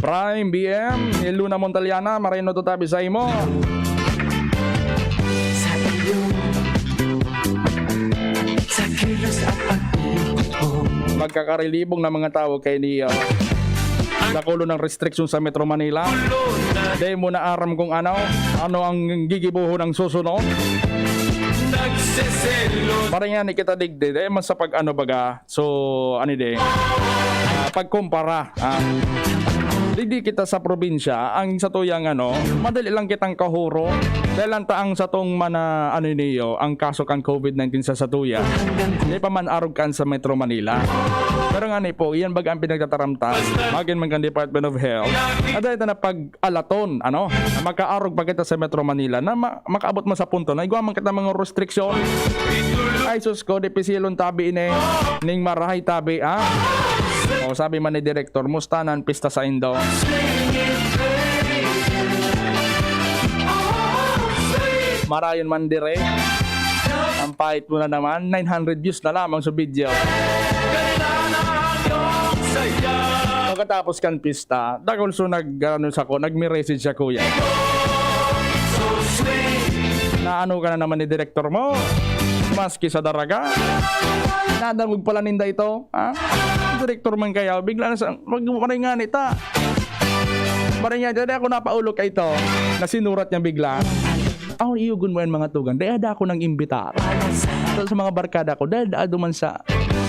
Prime BM Luna Montaliana, maray na tabi sa imo. Magkakarilibong na mga tao kay ni nakulo ng restriction sa Metro Manila. Dahil mo na aram kung ano ang gigibuho ng susunod. Parang yan kita digdi dahil man sa pag ano baga. So ano de pagkumpara digdi kita sa probinsya ang sa tuyang madali lang kitang kahuro dahil ang taang sa tong mana niyo ang kaso kan COVID-19 sa satuya hindi pa man arog kan sa Metro Manila. Pero nga po iyan baga ang pinagtataramtas magin man kan Department of Health at ito na pag-alaton na makaarog pa kita sa Metro Manila na makaabot mo sa punto na igwa man kita mga restriction ay sus ko di pisilon tabi ning marahay tabi o sabi man ni Director, mustanan pista sa Indo. Marayon man dire. Ang pahit mo na naman, 900 views na lamang sa video. Pagkatapos kan pista, dahil so nag-message siya kuya. Na ano ka na naman ni Director mo? Maski sa daraga. Nadamog pala ninda ito. Direktor man kaya, bigla na sa magmaringan ita. Maringan, dahil ako napaulo ka ito. Nasinurat niya bigla. Ako iugun mo yan mga tugang. Dahil ako nang imbitar. Sa mga barkada ko, dahil daado man sa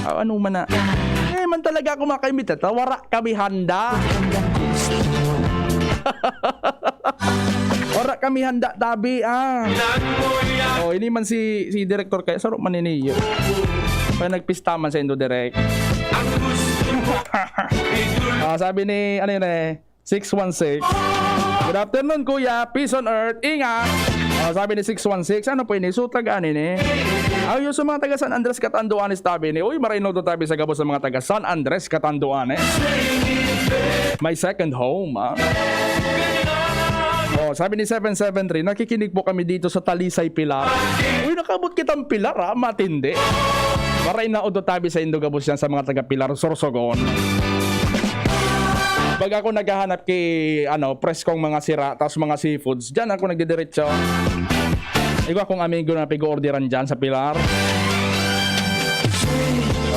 ano man na. Man talaga ako makaimbita. Wara kami handa. Wara kami handa tabi ini man si Director kaya sarap man ini pa nagpista man sa Indo Direct. Sabi ni 616 good afternoon kuya, peace on earth, ingat. Sabi ni 616 ano po ini sutag ayo sa mga taga San Andres Catanduanes tabi ni uy marino to tabi sa gabos sa mga taga San Andres Catanduanes my second home sabi ni 773, nakikinig po kami dito sa Talisay Pilar. Uy, nakabot kitang Pilar matindi. Maray na odo tabi sa Indogabos yan sa mga taga Pilar, Sorsogon. Pag ako naghahanap kay preskong mga sira, tapos mga seafoods, dyan ako nagdidiretso. Ikaw akong amigo na pig-orderan dyan sa Pilar.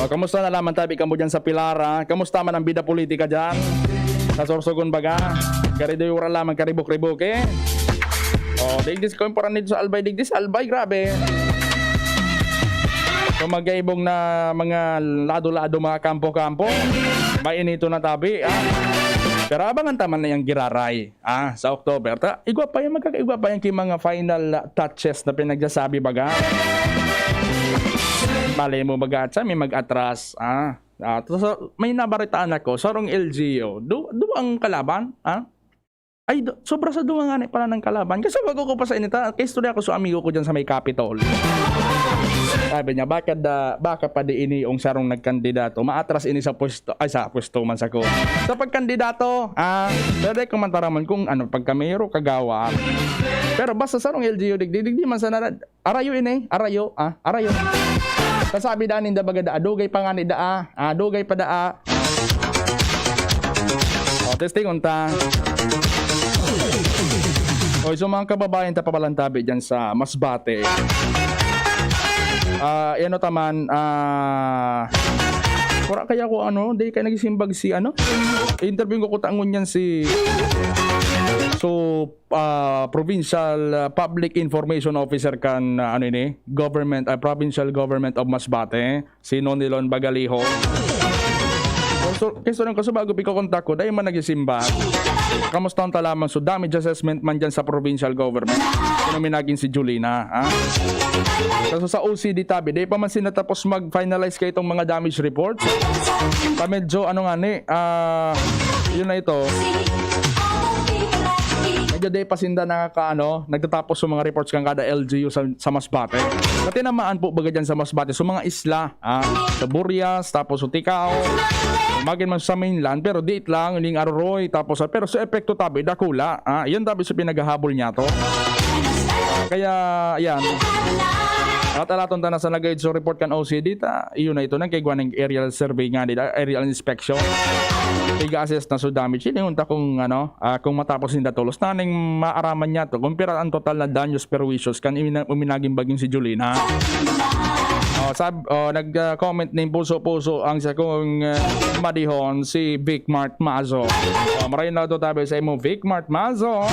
Kamusta na laman tabi ka mo dyan sa Pilar? Kamusta man ang bida politika dyan? Sa Sorsogon baga? Karidoyura lamang karibok-ribok digdis ko yung paranid sa Albay. Digdis Albay, grabe. So magaibong na mga lado-lado mga kampo-kampo. Mainito na tabi. Pero abangan taman na yung giraray sa October. Igwa pa yung magkakaigwa pa yung mga final touches na pinagsasabi baga. Malay mo baga at may mag-atras. May nabaritaan ako. Sarong LGO. Do ang kalaban? Ay, sobra sa dumangan pala ng kalaban. Kasi bago ko pa sa inita, kay istorya ko sa amigo ko dyan sa may Capitol. Sabi niya, baka pa di ini yung sarong nagkandidato. Maatras ini sa pwesto, sa pwesto man sa ko. Sa pagkandidato, pwede kumantaraman kung pagkamero, kagawa. Pero basta sarong LGU, digdi man sa narad. Arayo ini, arayo. Kasabi danin da baga adugay pa nga ni adugay pa testing unta. So mga kababayan tapabalantabi dyan sa Masbate. Yan o taman, kura kaya ko di kaya nagsimbag si interview ko kutangon yan si Provincial Public Information Officer kan government, Provincial Government of Masbate, si Nonilon Bagaliho. Kasi nung bago piko-contact ko, dahil man nagsisimba. Kamusta ang talaman? So damage assessment man dyan sa provincial government. Kung namin naging si Julina. So sa OCD tabi, dahil pa man sinatapos mag-finalize kayo itong mga damage reports. Medyo yun na ito. Medyo dahil pasinda nagtatapos sa mga reports kang kada LGU sa Masbate. Kasi namaan po baga dyan sa Masbate. So mga isla, sa Burias, tapos sa Ticao, magin man sa mainland, pero date lang, iling Aroroy, tapos pero sa epekto tabi, dakula. Yan tabi sa pinaghahabol niya to. Kaya, yan. At alaton ta na sa nagayod sa report kan OCD, iyon na ito, nagkigwa ng aerial survey nga dito, aerial inspection. Tiga-assess na so damage. Yun kung kung matapos hindi tulos na nang maaraman niya to. Kumpira ang total na danyos perwisyon kan uminaging baging si Julina. Nag-comment ng puso-puso ang sa kong madihon si Vic Mart Mazo. Maraming na ito tabi sa imo Vic Mart Mazo.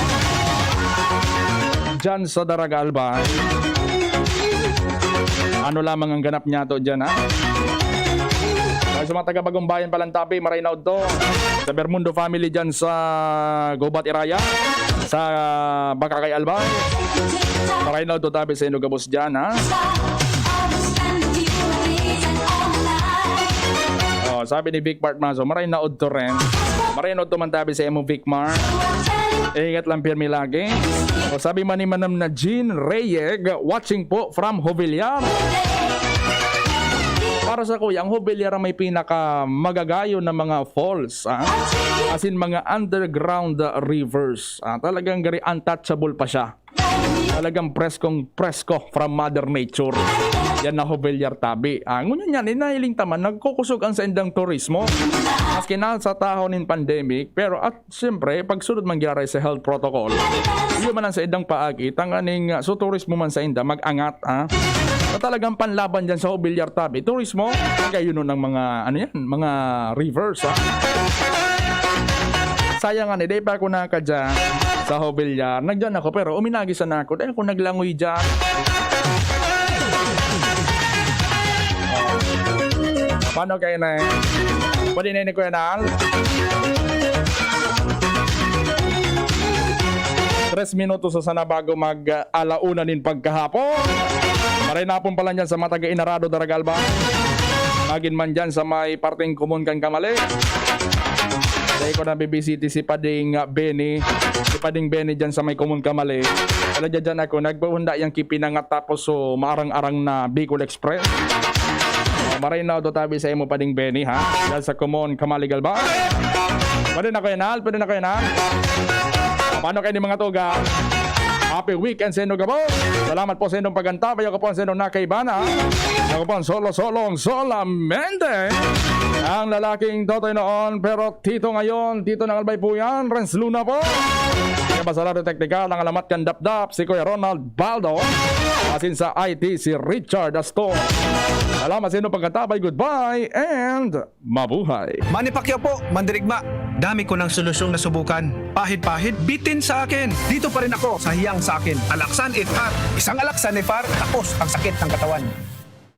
Diyan sa Daragalba. Ano lamang ang ganap niya to dyan, ha? Sa mga taga-Bagong Bayan palang tabi, marinaw to. Sa Bermundo family dyan sa Gubat Iraya. Sa Bakakay Albay. Marinaw to tabi sa Inugabos dyan, ha? Sabi ni Vic Mart Mazo, marinaw to rin. Marinaw to man tabi sa emo Vic Mart. Ingat lang pirmi lagi. Sabi man ni Manam na Jean Reyeg, watching po from Hovillar. Para sa kuya, ang Hovillar may pinaka magagayo na mga falls, as in mga underground rivers. Talagang gari untouchable pa siya. Talagang presko from Mother Nature. Yan na Hovillar tabi. Ngunyan yan, inahiling taman, nagkukusog ang sa indang turismo. Maski na sa tahon ng pandemic, pero at siyempre, pagsunod mangyari sa health protocol, yun man ang sa indang paagi, tanganing so turismo man sa inda, mag-angat, na talagang panlaban dyan sa Hovillar tabi. Turismo, kaya yun ng mga, mga rivers, Sayang nga, di pa ako nakadyan sa Hovillar. Nagdyan ako, pero uminagisan ako. Dahil ako naglangoy dyan. Paano kayo na pwede na ni Kuya Nal? 3 minutos sa sana bago mag-alauna nin pagkahapon. Maray na pong pala dyan sa mga taga-Inarado, Daragalba. Magin man dyan sa may parting kumun kang Kamali. Dahil ko na bibisiti si Pading Benny. Si Pading Benny dyan sa may kumun Kamali. Kala dyan ako, nagbuhunda yung kipinangat tapos so maarang-arang na Bicol Express. Maray na ito tabi sa imo Pading Benny, ha? Dahil sa kumun Kamali Galba. Pwede na kayo na? Pwede na kayo na? Paano kayo ni mga toga? Happy weekend sa inyo, Gabo. Salamat po sa inyong pagantabay. Ako po sa inyong nakaibana. Ako po ang solo-solong solamente. Ang lalaking totoy noon, pero tito ngayon, tito ng Albay po yan. Renz Luna po. Kaya basalado teknikal, ang alamat kan dap-dap, si Kuya Ronald Baldo. Asin sa IT, si Richard Astor. Salamat sa inyong pagantabay. Goodbye and mabuhay. Manny Pacquiao po, Mandirigma. Dami ko ng solusyong nasubukan. Pahid-pahid, bitin sa akin. Dito pa rin ako sa hiyang sa akin. Alaksan FR. Isang Alaksan FR, tapos ang sakit ng katawan.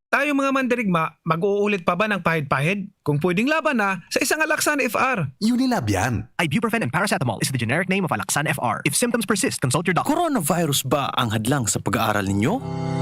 Tayo mga Mandirigma, mag-uulit pa ba ng pahid-pahid? Kung pwedeng laban na sa isang Alaksan FR. Unilab yan. Ibuprofen and paracetamol is the generic name of Alaksan FR. If symptoms persist, consult your doctor. Coronavirus ba ang hadlang sa pag-aaral ninyo?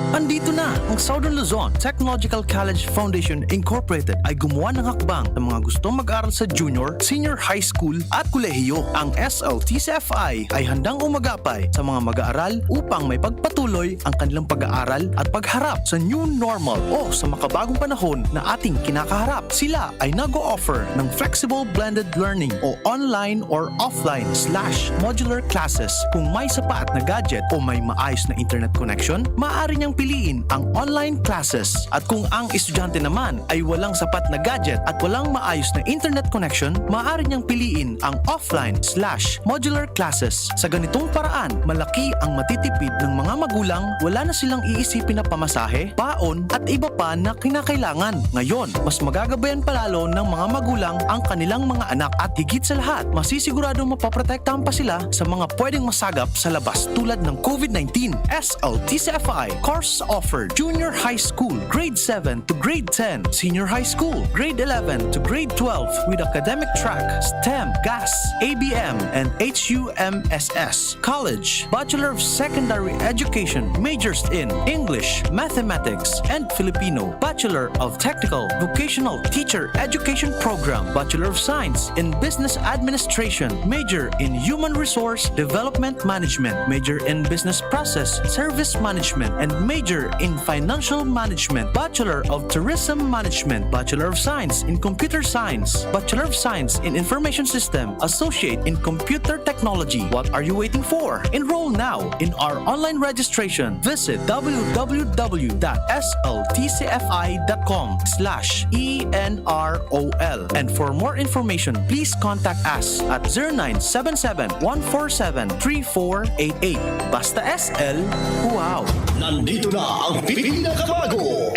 Andito na ang Southern Luzon Technological College Foundation Incorporated ay gumawa ng hakbang sa mga gustong mag-aral sa junior, senior high school at kolehiyo. Ang SLTCFI ay handang umagapay sa mga mag-aaral upang may pagpatuloy ang kanilang pag-aaral at pagharap sa new normal o sa makabagong panahon na ating kinakaharap. Sila ay nag-o-offer ng flexible blended learning o online or offline/modular classes. Kung may sapat na gadget o may maayos na internet connection, maaari niyang piliin ang online classes. At kung ang estudyante naman ay walang sapat na gadget at walang maayos na internet connection, maaari niyang piliin ang offline/modular classes. Sa ganitong paraan, malaki ang matitipid ng mga magulang, wala na silang iisipin na pamasahe, baon at iba pa na kinakailangan. Ngayon, mas magagabayan palalo ng mga magulang ang kanilang mga anak at higit sa lahat, masisiguradong mapaprotektahan pa sila sa mga pwedeng masagap sa labas tulad ng COVID-19. SLTCFI course offered Junior High School, Grade 7 to Grade 10, Senior High School, Grade 11 to Grade 12 with academic track, STEM, GAS, ABM, and HUMSS. College, Bachelor of Secondary Education, majors in English, Mathematics, and Filipino. Bachelor of Technical Vocational Teacher Education Program, Bachelor of Science in Business Administration, major in Human Resource Development Management, major in Business Process Service Management, and major in Financial Management, Bachelor of Tourism Management, Bachelor of Science in Computer Science, Bachelor of Science in Information System, Associate in Computer Technology. What are you waiting for? Enroll now in our online registration. Visit www.sltcfi.com/ENROL. And for more information, please contact us at 0977-147-3488. Basta SL, wow! Nandito na ang pinakabago!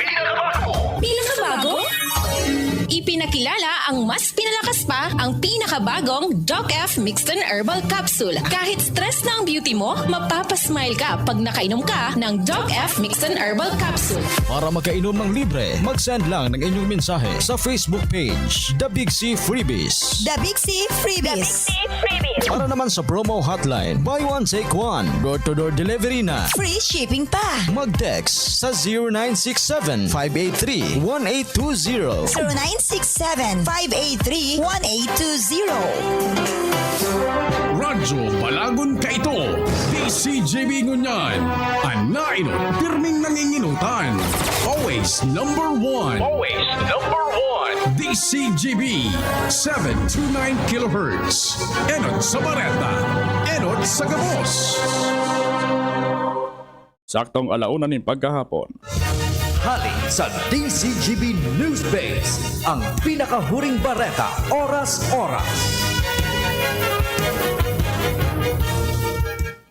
Bago? Ipinakilala ang mas pinalakas pa ang pinakabagong Doc F Mixed Herbal Capsule. Kahit stress na ang beauty mo, mapapasmile ka pag nakainom ka ng Doc F Mixed Herbal Capsule. Para makainom ng libre, mag-send lang ng inyong mensahe sa Facebook page, The Big C Freebies. The Big C Freebies. Para naman sa promo hotline, buy one take one, door-to-door delivery na. Free shipping pa. Mag-text sa 0967-583-1820. 0967-583-1820. Radyo Balagon Kaito, DCJB Ngunyan, Anainot, pirming nanginginutan. Always number one. Always number one. DCGB 729 kHz. Enot sa Bareta. Enot sa Gabos. Saktong alauna nin pagkahapon. Hali sa DCGB News Base, ang pinakahuring bareta oras-oras.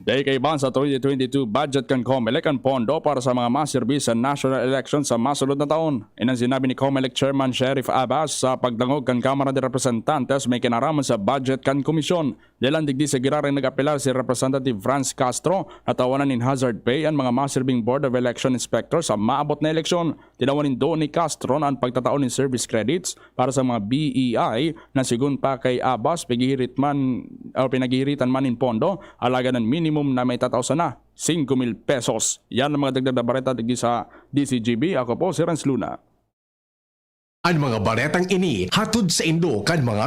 Day kay ban sa 2022 budget kan COMELEC ang pondo para sa mga maserbis sa national election sa masunod na taon. Inang sinabi ni COMELEC Chairman Sheriff Abbas sa pagdangog kan Kamara de Representantes may kinaraman sa budget kan komisyon. Dalang digdi sa giraring nag-apelar si Representative Franz Castro na tawanan in hazard pay ang mga maserbing Board of Election Inspectors sa maabot na eleksyon. Tinawanin doon ni Castro na ang pagtataon ng service credits para sa mga BEI na sigun pa kay Abbas pinaghihiritan man in pondo alaga ng minimum na may tatawsa na 5,000 pesos. Yan ang mga dagdag na bareta digdi sa DCGB. Ako po si Renz Luna. Ang mga baretang ini hatod sa Indo kan mga